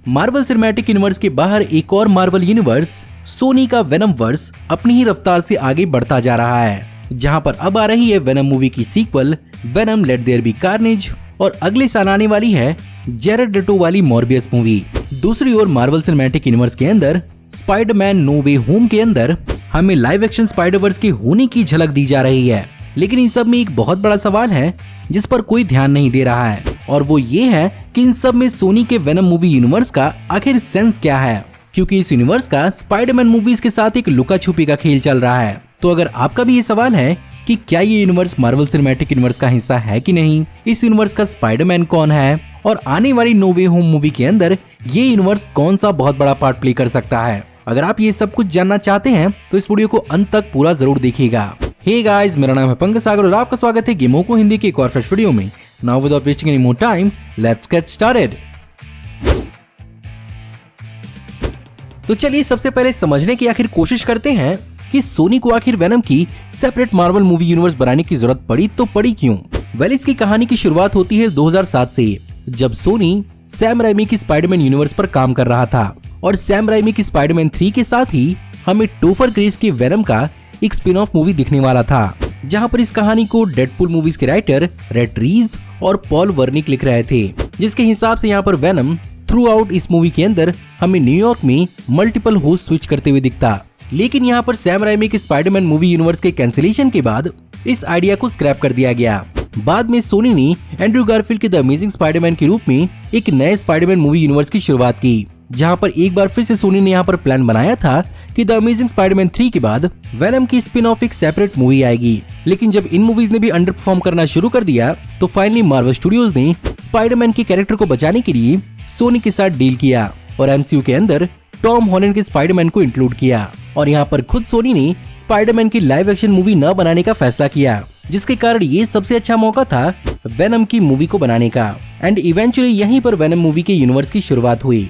Marvel cinematic universe के बाहर एक और मार्वल यूनिवर्स सोनी का वेनम वर्स अपनी ही रफ्तार से आगे बढ़ता जा रहा है, जहां पर अब आ रही है वेनम मूवी की sequel Venom let there be Carnage और अगले साल आने वाली है जेरेड लेटो वाली मॉर्बियस मूवी। दूसरी ओर मार्वल सिनेमैटिक यूनिवर्स के अंदर स्पाइडरमैन नो वे होम के अंदर हमें लाइव एक्शन स्पाइडरवर्स के होने की झलक दी जा रही है, लेकिन इन सब में एक बहुत बड़ा सवाल है जिस पर कोई ध्यान नहीं दे रहा है, और वो ये है कि इन सब में सोनी के वेनम मूवी यूनिवर्स का आखिर सेंस क्या है, क्योंकि इस यूनिवर्स का स्पाइडरमैन मूवीज के साथ एक लुका छुपी का खेल चल रहा है। तो अगर आपका भी ये सवाल है कि क्या ये यूनिवर्स मार्वल सिनेमैटिक यूनिवर्स का हिस्सा है कि नहीं, इस यूनिवर्स का स्पाइडरमैन कौन है और आने वाली नो वे होम मूवी के अंदर ये यूनिवर्स कौन सा बहुत बड़ा पार्ट प्ले कर सकता है, अगर आप ये सब कुछ जानना चाहते हैं तो इस वीडियो को अंत तक पूरा जरूर देखिएगा। हे गाइस, मेरा नाम है पंकज सागर और आपका स्वागत है गेमों को हिंदी के एक और फ्रेश वीडियो में। Now without wasting any more time, let's get started. तो चलिए सबसे पहले समझने की आखिर कोशिश करते हैं कि सोनी को आखिर वेनम की सेपरेट मार्वल मूवी यूनिवर्स बनाने की जरूरत पड़ी तो पड़ी क्यों। वेल, इसकी कहानी की शुरुआत होती है 2007 से, जब सोनी सैम राइमी की स्पाइडरमैन यूनिवर्स पर काम कर रहा था और सैम राइमी की स्पाइडरमैन 3 के साथ ही हमें टोफर क्रेज के वेनम का एक स्पिन ऑफ मूवी दिखने वाला था, जहां पर इस कहानी को डेडपूल मूवीज के राइटर रेड रीज और पॉल वर्निक लिख रहे थे, जिसके हिसाब से यहाँ पर वेनम थ्रू आउट इस मूवी के अंदर हमें न्यूयॉर्क में मल्टीपल होस्ट स्विच करते हुए दिखता। लेकिन यहाँ पर सैम राइमी के स्पाइडरमैन मूवी यूनिवर्स के कैंसिलेशन के बाद इस आइडिया को स्क्रैप कर दिया गया। बाद में सोनी ने एंड्रू गारफील्ड के द अमेजिंग स्पाइडरमैन के रूप में एक नए स्पाइडरमैन मूवी यूनिवर्स की शुरुआत की, जहां पर एक बार फिर से सोनी ने यहाँ पर प्लान बनाया था कि द अमेजिंग स्पाइडरमैन 3 के बाद वेनम की स्पिन ऑफ एक सेपरेट मूवी आएगी। लेकिन जब इन मूवीज ने भी अंडर परफॉर्म करना शुरू कर दिया तो फाइनली मार्वल स्टूडियोज ने स्पाइडरमैन के कैरेक्टर को बचाने के लिए सोनी के साथ डील किया और एमसीयू के अंदर टॉम हॉलैंड के स्पाइडरमैन को इंक्लूड किया, और यहाँ पर खुद सोनी ने स्पाइडरमैन की लाइव एक्शन मूवी न बनाने का फैसला किया, जिसके कारण ये सबसे अच्छा मौका था वेनम की मूवी को बनाने का। एंड इवेंचुअली यहीं पर वेनम मूवी के यूनिवर्स की शुरुआत हुई।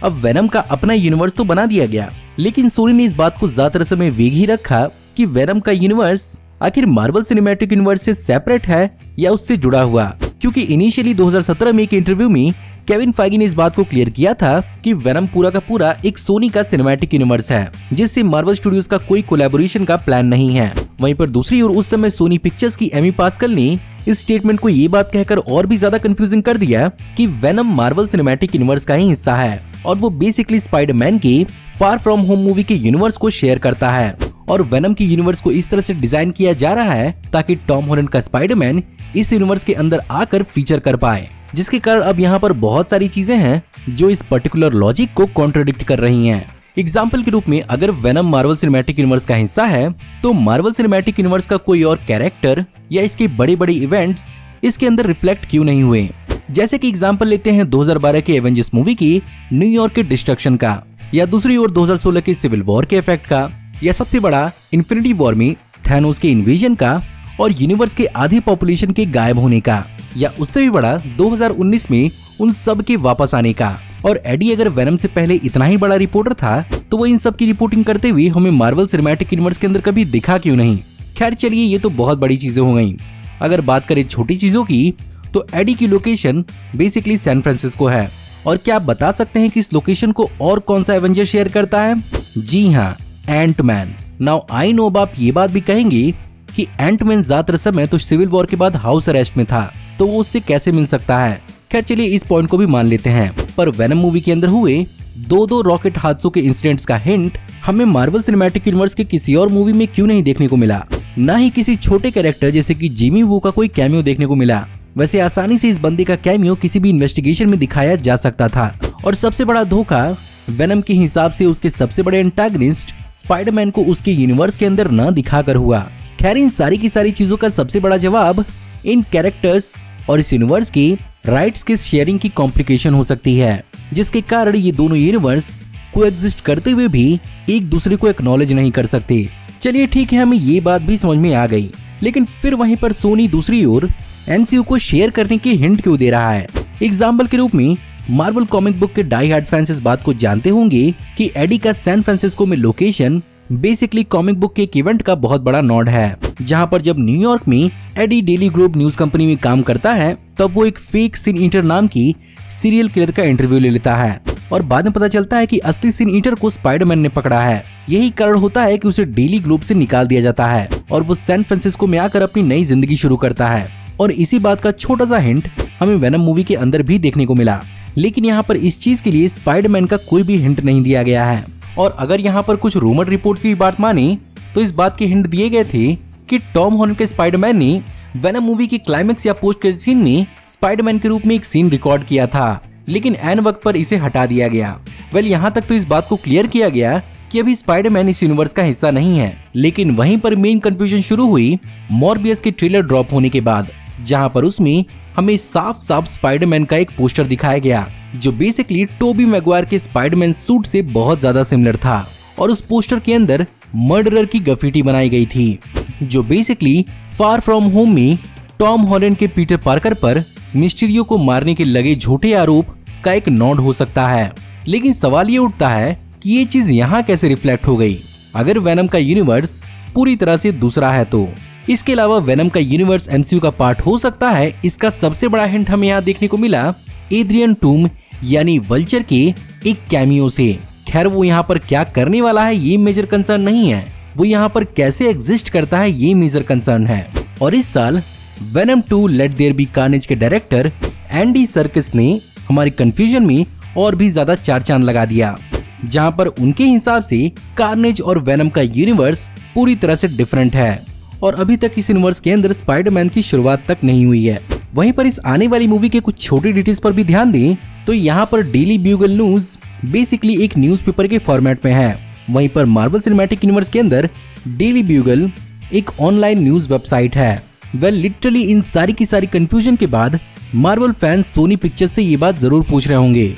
अब वेनम का अपना यूनिवर्स तो बना दिया गया, लेकिन सोनी ने इस बात को ज्यादातर समय वेग ही रखा कि वेनम का यूनिवर्स आखिर मार्वल सिनेमैटिक यूनिवर्स से सेपरेट है या उससे जुड़ा हुआ, क्योंकि इनिशियली 2017 में एक इंटरव्यू में केविन फाइगी ने इस बात को क्लियर किया था कि वेनम पूरा का पूरा एक सोनी का सिनेमैटिक यूनिवर्स है, जिससे मार्वल स्टूडियोज का कोई कोलैबोरेशन का प्लान नहीं है। वहीं पर दूसरी ओर उस समय सोनी पिक्चर्स की एमी पास्कल ने इस स्टेटमेंट को ये बात कहकर और भी ज्यादा कंफ्यूजिंग कर दिया कि वेनम मार्वल सिनेमैटिक यूनिवर्स का ही हिस्सा है और वो बेसिकली स्पाइडरमैन की फार फ्रॉम होम मूवी के यूनिवर्स को शेयर करता है, और वेनम की यूनिवर्स को इस तरह से डिजाइन किया जा रहा है ताकि टॉम हॉलैंड का स्पाइडरमैन इस यूनिवर्स के अंदर आकर फीचर कर पाए, जिसके कारण अब यहाँ पर बहुत सारी चीजें हैं जो इस पर्टिकुलर लॉजिक को कॉन्ट्रडिक्ट कर रही हैं। एग्जाम्पल के रूप में अगर वेनम मार्वल सिनेमैटिक यूनिवर्स का हिस्सा है तो मार्वल सिनेमैटिक यूनिवर्स का कोई और कैरेक्टर या इसके बड़े बड़े इवेंट्स इसके अंदर रिफ्लेक्ट क्यों नहीं हुए। जैसे कि एग्जाम्पल लेते हैं 2012 के एवेंजर्स मूवी की न्यूयॉर्क के डिस्ट्रक्शन का, या दूसरी ओर 2016 के सिविल वॉर के इफेक्ट का, या सबसे बड़ा इन्फिनिटी वॉर में थैनोस के इन्वेजन का और यूनिवर्स के आधे पॉपुलेशन के गायब होने का, या उससे भी बड़ा 2019 में उन सब के वापस आने का। और एडी अगर वेनम से पहले इतना ही बड़ा रिपोर्टर था तो वो इन सब की रिपोर्टिंग करते हुए हमें मार्वल सिनेमैटिक यूनिवर्स के अंदर कभी दिखा क्यों नहीं। खैर चलिए, ये तो बहुत बड़ी चीजें हो गई। अगर बात करें छोटी चीजों की तो एडी की लोकेशन बेसिकली सैन फ्रांसिस्को है, और क्या आप बता सकते हैं कि इस लोकेशन को और कौन सा एवेंजर शेयर करता है? जी हाँ, एंटमैन। नाउ आई नो आप ये बात भी कहेंगे कि एंटमैन ज्यादातर समय तो सिविल वॉर के बाद हाउस अरेस्ट में था, तो वो उससे कैसे मिल सकता है। खैर चलिए, इस पॉइंट को भी मान लेते हैं, पर वेनम मूवी के अंदर हुए दो रॉकेट हादसों के इंसिडेंट्स का हिंट हमें मार्वल सिनेमैटिक यूनिवर्स के किसी और मूवी में क्यों नहीं देखने को मिला। न ही किसी छोटे कैरेक्टर जैसे कि जिमी वू का कोई कैमियो देखने को मिला। वैसे आसानी से इस बंदे का कैमियो किसी भी इन्वेस्टिगेशन में दिखाया जा सकता था। और सबसे बड़ा धोखा वेनम के हिसाब से उसके सबसे बड़े एंटागनिस्ट स्पाइडरमैन को उसके यूनिवर्स के अंदर न दिखाकर हुआ। खैर, इन सारी की सारी चीजों का सबसे बड़ा जवाब इन कैरेक्टर्स और इस यूनिवर्स की राइट्स के शेयरिंग की कॉम्प्लिकेशन हो सकती है, जिसके कारण ये दोनों यूनिवर्स को एग्जिस्ट करते हुए भी एक दूसरे को एक्नॉलेज नहीं कर सकते। चलिए ठीक है, हमें ये बात भी समझ में आ गई, लेकिन फिर वहीं पर सोनी दूसरी ओर एमसीयू को शेयर करने की हिंट क्यों दे रहा है। एग्जाम्पल के रूप में मार्वल कॉमिक बुक के डाई हार्ड फैंस इस बात को जानते होंगे कि एडी का सैन फ्रांसिस्को में लोकेशन बेसिकली कॉमिक बुक के एक इवेंट का बहुत बड़ा नोड है, जहां पर जब न्यूयॉर्क में Eddie Daily Globe News company में काम करता है तब वो एक फेक सिन ईटर नाम की सीरियल किलर का इंटरव्यू ले लेता है और बाद में पता चलता है कि असली सिन ईटर को स्पाइडरमैन ने पकड़ा है। यही कारण होता है कि उसे डेली ग्लोब से निकाल दिया जाता है और वो सैन फ्रांसिस्को में आकर अपनी नई जिंदगी शुरू करता है। और इसी बात का छोटा सा हिंट हमें वेनम मूवी के अंदर भी देखने को मिला, लेकिन यहाँ पर इस चीज के लिए स्पाइडरमैन का कोई भी हिंट नहीं दिया गया है। और अगर यहाँ पर कुछ रूमर रिपोर्ट्स की बात माने तो इस बात के हिंट दिए गए थे कि टॉम हॉलैंड के स्पाइडरमैन ने वेनम मूवी के क्लाइमेक्स या पोस्ट क्रेडिट सीन में स्पाइडरमैन के रूप में एक सीन रिकॉर्ड किया था, लेकिन ऐन वक्त पर इसे हटा दिया गया। यहाँ तक तो इस बात को क्लियर किया गया कि अभी स्पाइडरमैन इस यूनिवर्स का हिस्सा नहीं है, लेकिन वहीं पर मेन कंफ्यूजन शुरू हुई मॉर्बियस के ट्रेलर ड्रॉप होने के बाद, जहां पर उसमें हमें साफ साफ स्पाइडरमैन का एक पोस्टर दिखाया गया जो बेसिकली टोबी मैगवायर के स्पाइडरमैन सूट से बहुत ज्यादा सिमिलर था। और उस पोस्टर के अंदर मर्डरर की ग्राफिटी बनाई गई थी जो बेसिकली फार फ्रॉम होम में टॉम हॉलैंड के पीटर पार्कर पर मिस्टीरियो को मारने के लगे झूठे आरोप का एक नोट हो सकता है। लेकिन सवाल ये उठता है कि ये चीज यहाँ कैसे रिफ्लेक्ट हो गई अगर वेनम का यूनिवर्स पूरी तरह से दूसरा है तो। इसके अलावा वेनम का यूनिवर्स एमसीयू का पार्ट हो सकता है, इसका सबसे बड़ा हिंट हमें यहाँ देखने को मिला एड्रियन टूम यानी वल्चर के एक कैमियो से। खैर वो यहाँ पर क्या करने वाला है ये मेजर कंसर्न नहीं है, वो यहाँ पर कैसे एग्जिस्ट करता है ये मेजर कंसर्न है। और इस साल Venom 2 let there be Carnage के डायरेक्टर एंडी सर्किस ने हमारी कंफ्यूजन में और भी ज्यादा चार चांद लगा दिया, जहां पर उनके हिसाब से कार्नेज और वेनम का यूनिवर्स पूरी तरह से डिफरेंट है और अभी तक इस यूनिवर्स के अंदर स्पाइडरमैन की शुरुआत तक नहीं हुई है। वहीं पर इस आने वाली मूवी के कुछ छोटी डिटेल्स पर भी ध्यान दें तो यहाँ पर डेली ब्यूगल न्यूज बेसिकली एक न्यूज़पेपर के फॉर्मेट में है। वहीं पर मार्वल सिनेमैटिक यूनिवर्स के अंदर डेली ब्यूगल एक ऑनलाइन न्यूज वेबसाइट है। लिटरली इन सारी की सारी कंफ्यूजन के बाद मार्वल फैंस सोनी पिक्चर्स से ये बात जरूर पूछ रहे होंगे,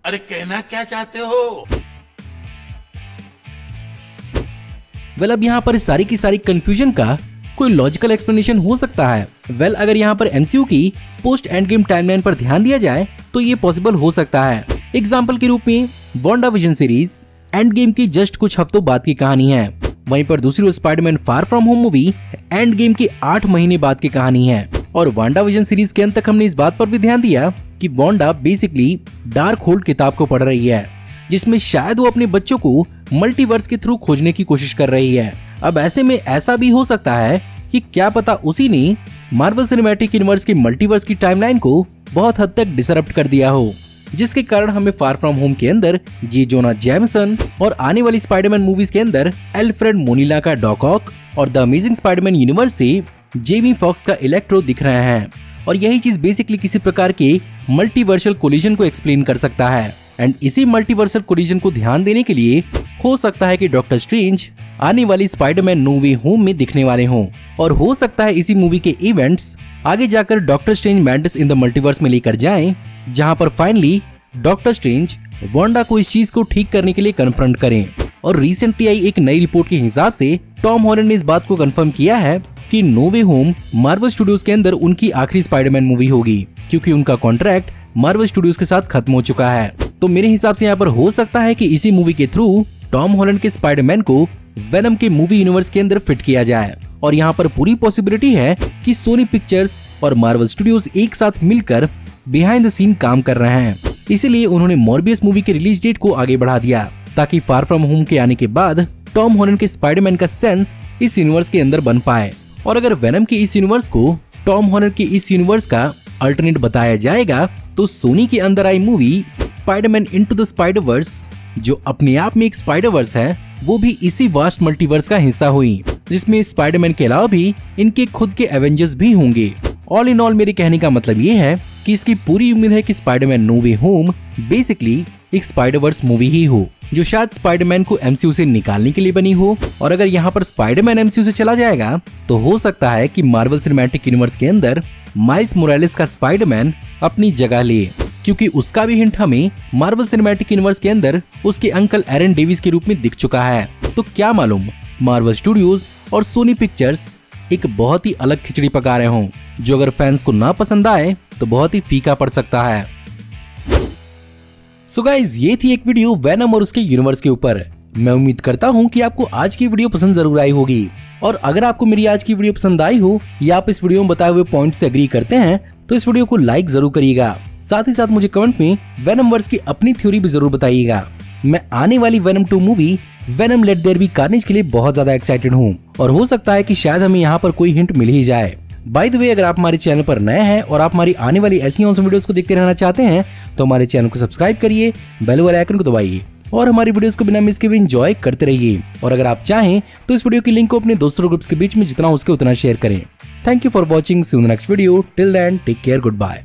अरे कहना क्या चाहते हो? अब यहाँ पर सारी की सारी कंफ्यूजन का कोई लॉजिकल एक्सप्लेनेशन हो सकता है। अगर यहाँ पर एमसीयू की पोस्ट एंड गेम टाइमलाइन पर ध्यान दिया जाए तो ये पॉसिबल हो सकता है। एग्जाम्पल के रूप में वांडाविजन सीरीज एंड गेम की जस्ट कुछ हफ्तों बाद की कहानी है। वहीं पर दूसरी ओर Spiderman far from home movie Endgame की 8 महीने बाद की कहानी है। और वांडाविजन सीरीज के अंत तक हमने इस बात पर भी ध्यान दिया कि वांडा बेसिकली डार्क होल्ड किताब को पढ़ रही है, जिसमें शायद वो अपने बच्चों को मल्टीवर्स के थ्रू खोजने की कोशिश कर रही है। अब ऐसे में ऐसा भी हो सकता है कि क्या पता उसी ने मार्वल सिनेमैटिक यूनिवर्स की मल्टीवर्स की टाइमलाइन को बहुत हद तक डिसरप्ट कर दिया हो, जिसके कारण हमें फार फ्रॉम होम के अंदर जी जोना जेमसन और आने वाली स्पाइडरमैन मूवीज के अंदर एल्फ्रेड मोनिला का डॉक ऑक और द अमेजिंग स्पाइडरमैन यूनिवर्स से जेमी फॉक्स का इलेक्ट्रो दिख रहे हैं। और यही चीज बेसिकली किसी प्रकार के मल्टीवर्सल कोलिजन को एक्सप्लेन कर सकता है। एंड इसी मल्टीवर्सल कोलिजन को ध्यान देने के लिए हो सकता है कि डॉक्टर स्ट्रेंज आने वाली स्पाइडरमैन नो वे होम में दिखने वाले हों, और हो सकता है इसी मूवी के इवेंट्स आगे जाकर doctor strange madness in the multiverse में लेकर जाएं, जहां पर फाइनली डॉक्टर स्ट्रेंज वांडा को इस चीज को ठीक करने के लिए कन्फ्रंट करें। और रिसेंटली आई एक नई रिपोर्ट के हिसाब से टॉम हॉलैंड ने इस बात को कंफर्म किया है कि नो वे होम मार्वल स्टूडियोज के अंदर उनकी आखिरी स्पाइडरमैन मूवी होगी, क्योंकि उनका कॉन्ट्रैक्ट मार्वल स्टूडियोज के साथ खत्म हो चुका है। तो मेरे हिसाब से यहाँ पर हो सकता है कि इसी मूवी के थ्रू टॉम हॉलैंड के स्पाइडरमैन को वेनम के मूवी यूनिवर्स के अंदर फिट किया जाए। और यहाँ पर पूरी पॉसिबिलिटी है कि सोनी पिक्चर्स और मार्वल स्टूडियोज एक साथ मिलकर बिहाइंड द सीन काम कर रहे हैं। इसीलिए उन्होंने मॉर्बियस मूवी के रिलीज डेट को आगे बढ़ा दिया, ताकि फार फ्रॉम होम के आने के बाद टॉम हॉलैंड के स्पाइडरमैन का सेंस इस यूनिवर्स के अंदर बन पाए। और अगर वेनम के इस यूनिवर्स को टॉम हॉलैंड के इस यूनिवर्स का अल्टरनेट बताया जाएगा तो सोनी के अंदर आई movie Spiderman into the Spiderverse, जो अपने आप में एक स्पाइडरवर्स है, वो भी इसी वास्ट मल्टीवर्स का हिस्सा हुई, जिसमें स्पाइडरमैन के अलावा भी इनके खुद के एवेंजर्स भी होंगे। ऑल इन ऑल मेरे कहने का मतलब ये है कि इसकी पूरी उम्मीद है कि स्पाइडरमैन नो वे होम बेसिकली एक स्पाइडरवर्स मूवी ही हो, जो शायद स्पाइडरमैन को एमसीयू से निकालने के लिए बनी हो। और अगर यहाँ पर स्पाइडरमैन एमसीयू से चला जाएगा तो हो सकता है कि मार्वल सिनेमैटिक यूनिवर्स के अंदर माइल्स मोरालेस का स्पाइडरमैन अपनी जगह ले, क्योंकि उसका भी हिंट हमें मार्वल सिनेमैटिक यूनिवर्स के अंदर उसके अंकल एरन डेविस के रूप में दिख चुका है। तो क्या मालूम मार्वल स्टूडियोज और सोनी पिक्चर्स एक बहुत ही अलग खिचड़ी पका रहे हों, जो अगर फैंस को ना पसंद आए तो बहुत ही फीका पड़ सकता है। सो गाइस, ये थी एक वीडियो वेनम और उसके यूनिवर्स के ऊपर। मैं उम्मीद करता हूँ कि आपको आज की वीडियो पसंद जरूर आई होगी। और अगर आपको मेरी आज की वीडियो पसंद आई हो या आप इस वीडियो में बताए हुए पॉइंट से एग्री करते हैं तो इस वीडियो को लाइक जरूर करिएगा। साथ ही साथ मुझे कमेंट में वेनम वर्स की अपनी थ्योरी भी जरूर बताइएगा। मैं आने वाली Venom 2 movie Venom let there be Carnage के लिए बहुत ज्यादा एक्साइटेड हूँ और हो सकता है कि शायद हमें यहाँ पर कोई हिंट मिल ही जाए। बाय द वे, अगर आप हमारे चैनल पर नए हैं और आप हमारी आने वाली ऐसी ऑसम वीडियोस को देखते रहना चाहते हैं तो हमारे चैनल को सब्सक्राइब करिए, बेल वाले आइकन को दबाइए और हमारी वीडियोस को बिना मिस किए एंजॉय करते रहिए। और अगर आप चाहें तो इस वीडियो की लिंक को अपने दोस्तों ग्रुप्स के बीच में जितना हो सके उतना शेयर करें। Thank you for watching, see you in the next video. Till then take care, good bye.